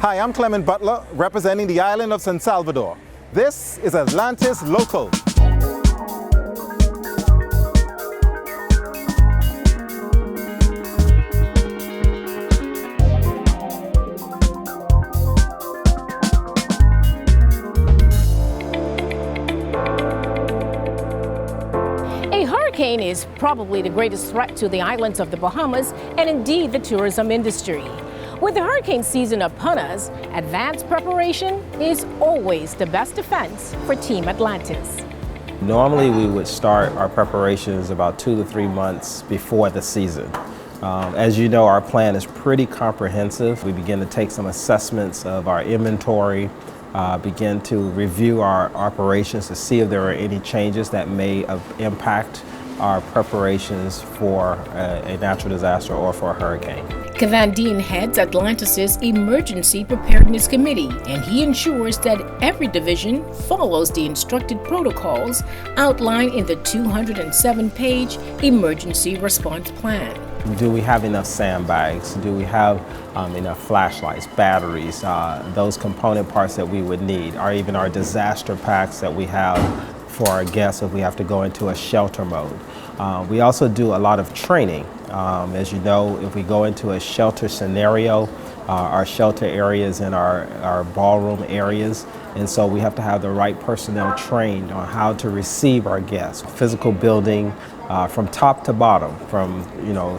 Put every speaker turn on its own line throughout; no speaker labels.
Hi, I'm Clement Butler, representing the island of San Salvador. This is Atlantis Local.
A hurricane is probably the greatest threat to the islands of the Bahamas and indeed the tourism industry. With the hurricane season upon us, advanced preparation is always the best defense for Team Atlantis.
Normally we would start our preparations about 2 to 3 months before the season. As you know, our plan is pretty comprehensive. We begin to take some assessments of our inventory, begin to review our operations to see if there are any changes that may impact our preparations for a natural disaster or for a hurricane.
Van Dien heads Atlantis' Emergency Preparedness Committee, and he ensures that every division follows the instructed protocols outlined in the 207-page Emergency Response Plan.
Do we have enough sandbags? Do we have enough flashlights, batteries, those component parts that we would need, or even our disaster packs that we have for our guests if we have to go into a shelter mode. We also do a lot of training. As you know, if we go into a shelter scenario, our shelter areas and our ballroom areas, and so we have to have the right personnel trained on how to receive our guests. Physical building from top to bottom, from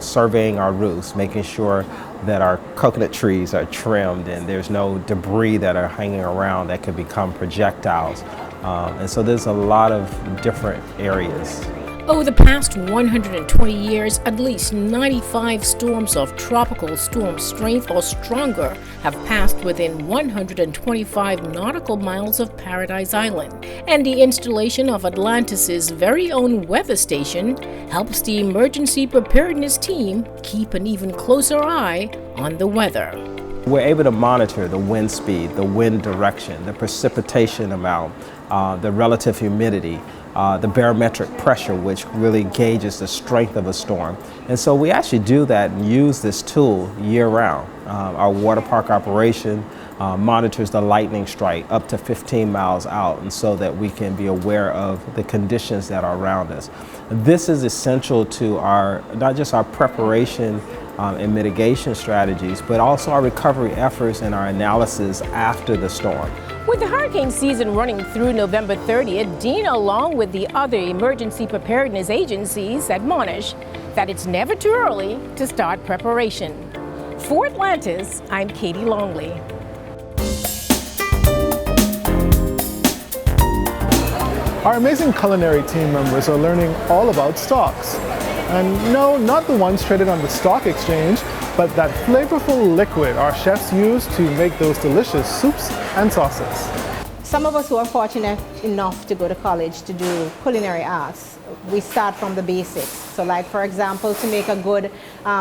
surveying our roofs, making sure that our coconut trees are trimmed and there's no debris that are hanging around that could become projectiles. And so there's a lot of different areas.
Over the past 120 years, at least 95 storms of tropical storm strength or stronger have passed within 125 nautical miles of Paradise Island. And the installation of Atlantis' very own weather station helps the emergency preparedness team keep an even closer eye on the weather.
We're able to monitor the wind speed, the wind direction, the precipitation amount, the relative humidity, the barometric pressure, which really gauges the strength of a storm. And so we actually do that and use this tool year-round. Our water park operation monitors the lightning strike up to 15 miles out, and so that we can be aware of the conditions that are around us. This is essential to not just our preparation and mitigation strategies, but also our recovery efforts and our analysis after the storm.
With the hurricane season running through November 30th, Dean, along with the other emergency preparedness agencies, admonish that it's never too early to start preparation. For Atlantis, I'm Katie Longley.
Our amazing culinary team members are learning all about stocks. And no, not the ones traded on the stock exchange, but that flavorful liquid our chefs use to make those delicious soups and sauces.
Some of us who are fortunate enough to go to college to do culinary arts, we start from the basics. So like, for example, to make a good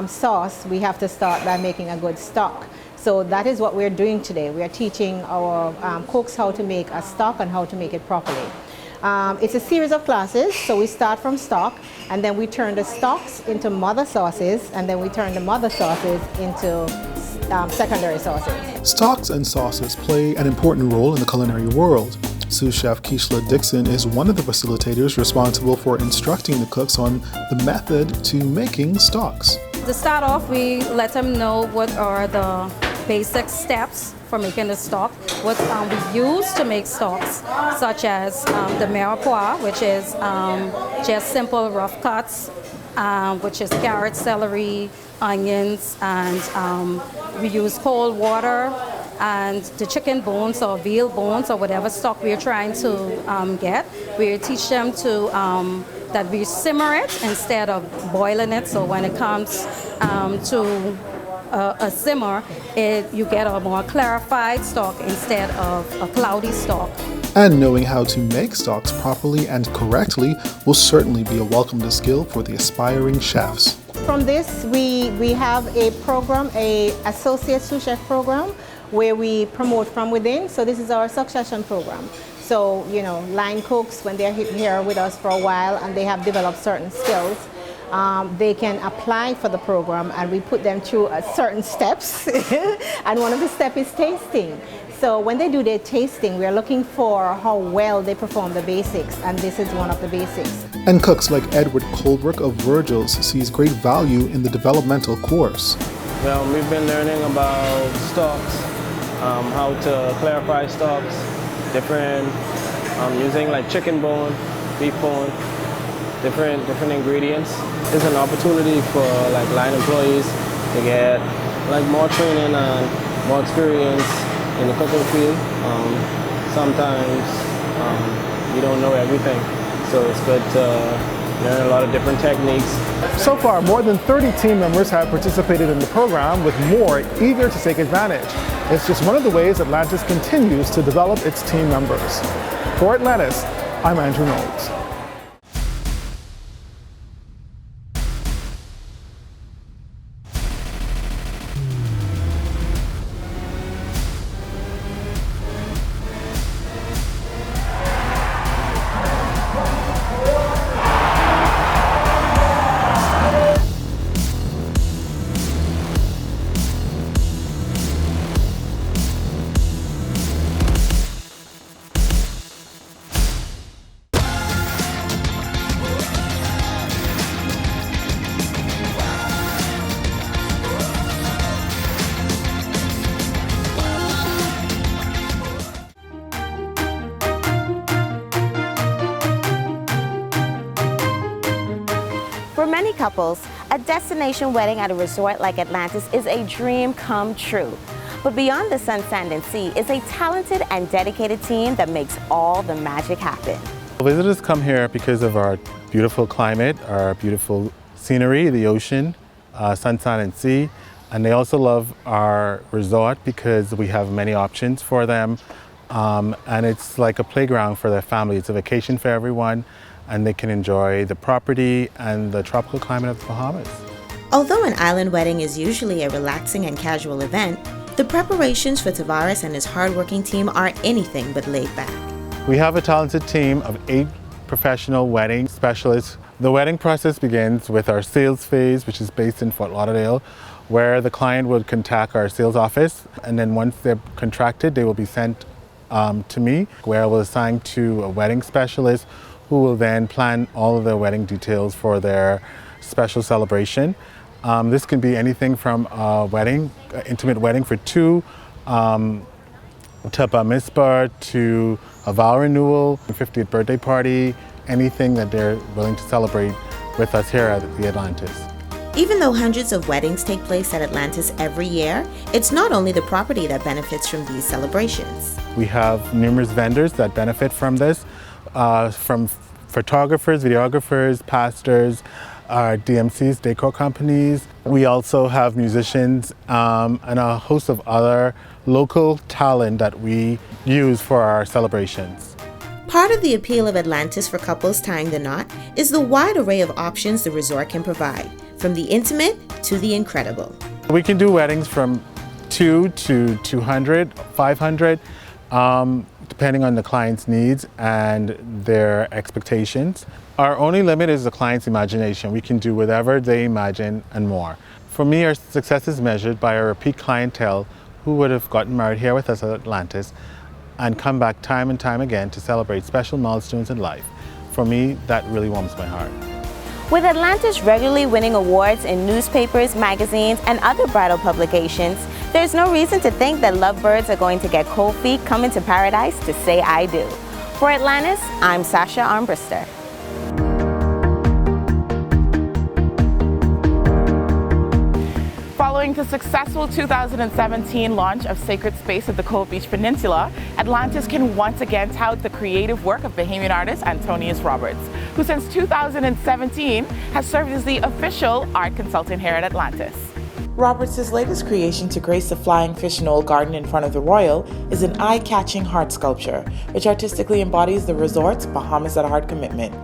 sauce, we have to start by making a good stock. So that is what we're doing today. We are teaching our cooks how to make a stock and how to make it properly. It's a series of classes, so we start from stock, and then we turn the stocks into mother sauces, and then we turn the mother sauces into secondary sauces.
Stocks and sauces play an important role in the culinary world. Sous Chef Keishla Dixon is one of the facilitators responsible for instructing the cooks on the method to making stocks.
To start off, we let them know what are the basic steps for making the stock, what we use to make stocks, such as the mirepoix, which is just simple rough cuts, which is carrot, celery, onions, and we use cold water, and the chicken bones or veal bones or whatever stock we're trying to get. We teach them to that we simmer it instead of boiling it, so when it comes to a simmer, you get a more clarified stock instead of a cloudy stock.
And knowing how to make stocks properly and correctly will certainly be a welcomed skill for the aspiring chefs.
From this, we have a program, a associate sous chef program, where we promote from within. So this is our succession program. So, line cooks, when they're here with us for a while and they have developed certain skills, they can apply for the program, and we put them through certain steps. And one of the steps is tasting. So when they do their tasting, we are looking for how well they perform the basics, and this is one of the basics.
And cooks like Edward Colbrook of Virgil's sees great value in the developmental course.
Well, we've been learning about stocks, how to clarify stocks, different, using like chicken bone, beef bone, different ingredients. It's an opportunity for like line employees to get like more training and more experience in the cooking field. Sometimes you don't know everything, so it's good to learn a lot of different techniques.
So far, more than 30 team members have participated in the program, with more eager to take advantage. It's just one of the ways Atlantis continues to develop its team members. For Atlantis, I'm Andrew Knowles.
For many couples, a destination wedding at a resort like Atlantis is a dream come true. But beyond the sun, sand, and sea is a talented and dedicated team that makes all the magic happen.
Visitors come here because of our beautiful climate, our beautiful scenery, the ocean, sun, sand, and sea. And they also love our resort because we have many options for them. And it's like a playground for their family. It's a vacation for everyone, and they can enjoy the property and the tropical climate of the Bahamas.
Although an island wedding is usually a relaxing and casual event, the preparations for Tavares and his hardworking team are anything but laid back.
We have a talented team of 8 professional wedding specialists. The wedding process begins with our sales phase, which is based in Fort Lauderdale, where the client would contact our sales office, and then once they're contracted, they will be sent to me, where I will assign to a wedding specialist who will then plan all of their wedding details for their special celebration. This can be anything from a wedding, intimate wedding for 2, to bar mitzvah, to a vow renewal, a 50th birthday party, anything that they're willing to celebrate with us here at the Atlantis.
Even though hundreds of weddings take place at Atlantis every year, it's not only the property that benefits from these celebrations.
We have numerous vendors that benefit from this, from photographers, videographers, pastors, DMCs, decor companies. We also have musicians and a host of other local talent that we use for our celebrations.
Part of the appeal of Atlantis for couples tying the knot is the wide array of options the resort can provide, from the intimate to the incredible.
We can do weddings from 2 to 200, 500, depending on the client's needs and their expectations. Our only limit is the client's imagination. We can do whatever they imagine and more. For me, our success is measured by our repeat clientele who would have gotten married here with us at Atlantis and come back time and time again to celebrate special milestones in life. For me, that really warms my heart.
With Atlantis regularly winning awards in newspapers, magazines, and other bridal publications, there's no reason to think that lovebirds are going to get cold feet coming to paradise to say I do. For Atlantis, I'm Sasha Armbrister.
Following the successful 2017 launch of Sacred Space at the Cove Beach Peninsula, Atlantis can once again tout the creative work of Bahamian artist Antonius Roberts, who since 2017 has served as the official art consultant here at Atlantis.
Roberts' latest creation to grace the flying fish knoll garden in front of the Royal is an eye-catching heart sculpture, which artistically embodies the resort's Bahamas at Heart commitment.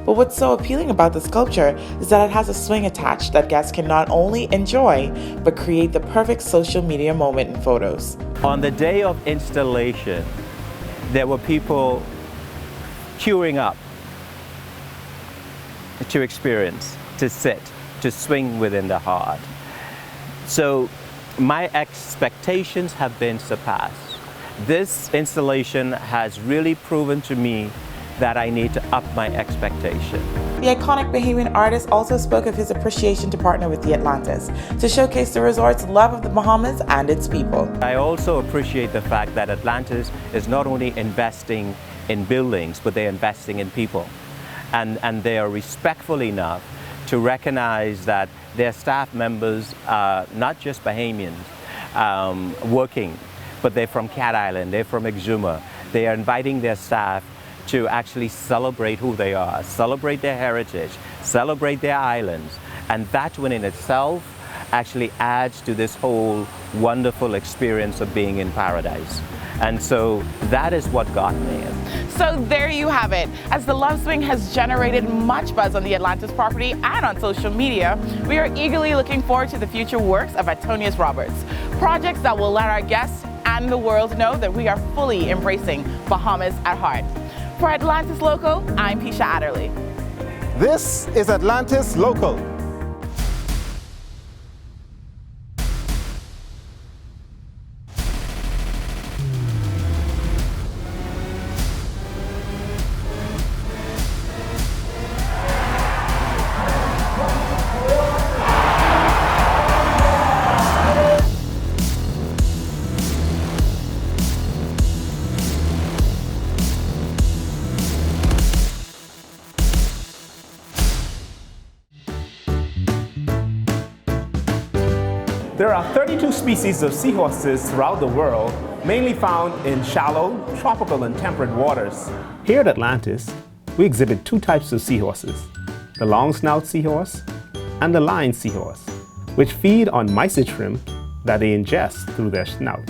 But what's so appealing about the sculpture is that it has a swing attached that guests can not only enjoy, but create the perfect social media moment in photos.
On the day of installation, there were people queuing up to experience. to sit, to swing within the heart. So my expectations have been surpassed. This installation has really proven to me that I need to up my expectation.
The iconic Bahamian artist also spoke of his appreciation to partner with the Atlantis to showcase the resort's love of the Bahamas and its people.
I also appreciate the fact that Atlantis is not only investing in buildings, but they're investing in people. And they are respectful enough to recognize that their staff members are not just Bahamians working, but they're from Cat Island, they're from Exuma. They are inviting their staff to actually celebrate who they are, celebrate their heritage, celebrate their islands. And that one in itself actually adds to this whole wonderful experience of being in paradise. And so that is what got me.
So there you have it. As the Love Swing has generated much buzz on the Atlantis property and on social media, we are eagerly looking forward to the future works of Antonius Roberts. Projects that will let our guests and the world know that we are fully embracing Bahamas at heart. For Atlantis Local, I'm Pisha Adderley.
This is Atlantis Local.
There are 32 species of seahorses throughout the world, mainly found in shallow, tropical and temperate waters. Here at Atlantis, we exhibit two types of seahorses, the long snout seahorse and the line seahorse, which feed on mysid shrimp that they ingest through their snout.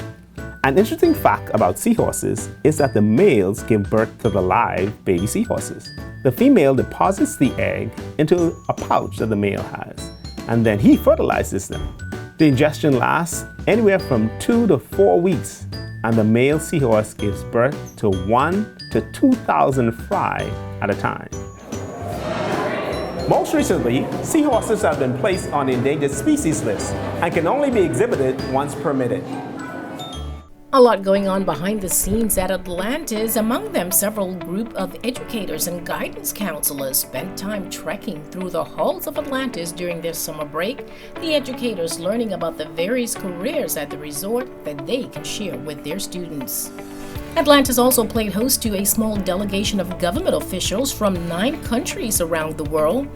An interesting fact about seahorses is that the males give birth to the live baby seahorses. The female deposits the egg into a pouch that the male has, and then he fertilizes them. The ingestion lasts anywhere from 2 to 4 weeks, and the male seahorse gives birth to 1 to 2,000 fry at a time. Most recently, seahorses have been placed on the endangered species list and can only be exhibited once permitted.
A lot going on behind the scenes at Atlantis. Among them, several group of educators and guidance counselors spent time trekking through the halls of Atlantis during their summer break. The educators learning about the various careers at the resort that they can share with their students. Atlantis also played host to a small delegation of government officials from 9 countries around the world.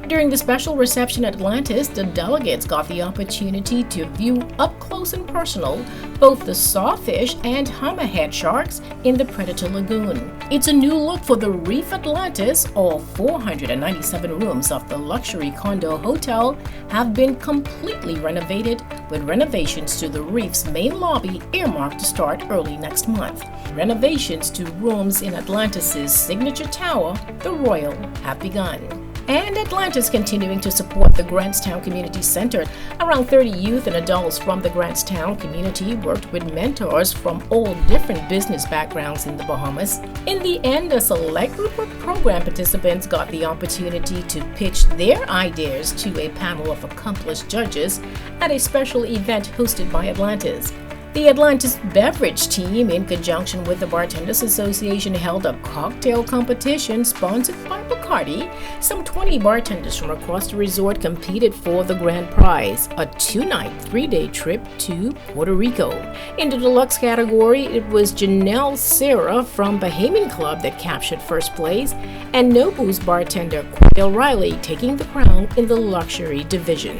During the special reception at Atlantis, the delegates got the opportunity to view up close and personal both the sawfish and hammerhead sharks in the Predator Lagoon. It's a new look for the Reef Atlantis. All 497 rooms of the luxury condo hotel have been completely renovated, with renovations to the Reef's main lobby earmarked to start early next month. Renovations to rooms in Atlantis' signature tower, the Royal, have begun. And Atlantis continuing to support the Grantstown Community Center. Around 30 youth and adults from the Grantstown community worked with mentors from all different business backgrounds in the Bahamas. In the end, a select group of program participants got the opportunity to pitch their ideas to a panel of accomplished judges at a special event hosted by Atlantis. The Atlantis beverage team, in conjunction with the Bartenders Association, held a cocktail competition sponsored by Bacardi. Some 20 bartenders from across the resort competed for the grand prize, a 2-night, 3-day trip to Puerto Rico. In the deluxe category, it was Janelle Serra from Bahamian Club that captured first place, and Nobu's bartender Quayle Riley taking the crown in the luxury division.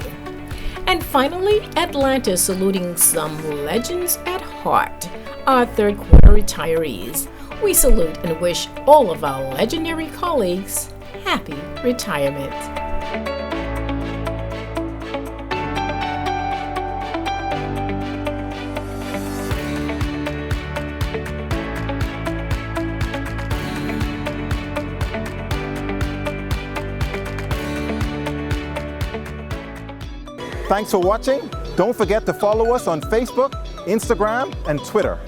And finally, Atlantis saluting some legends at heart, our third quarter retirees. We salute and wish all of our legendary colleagues happy retirement.
Thanks for watching. Don't forget to follow us on Facebook, Instagram, and Twitter.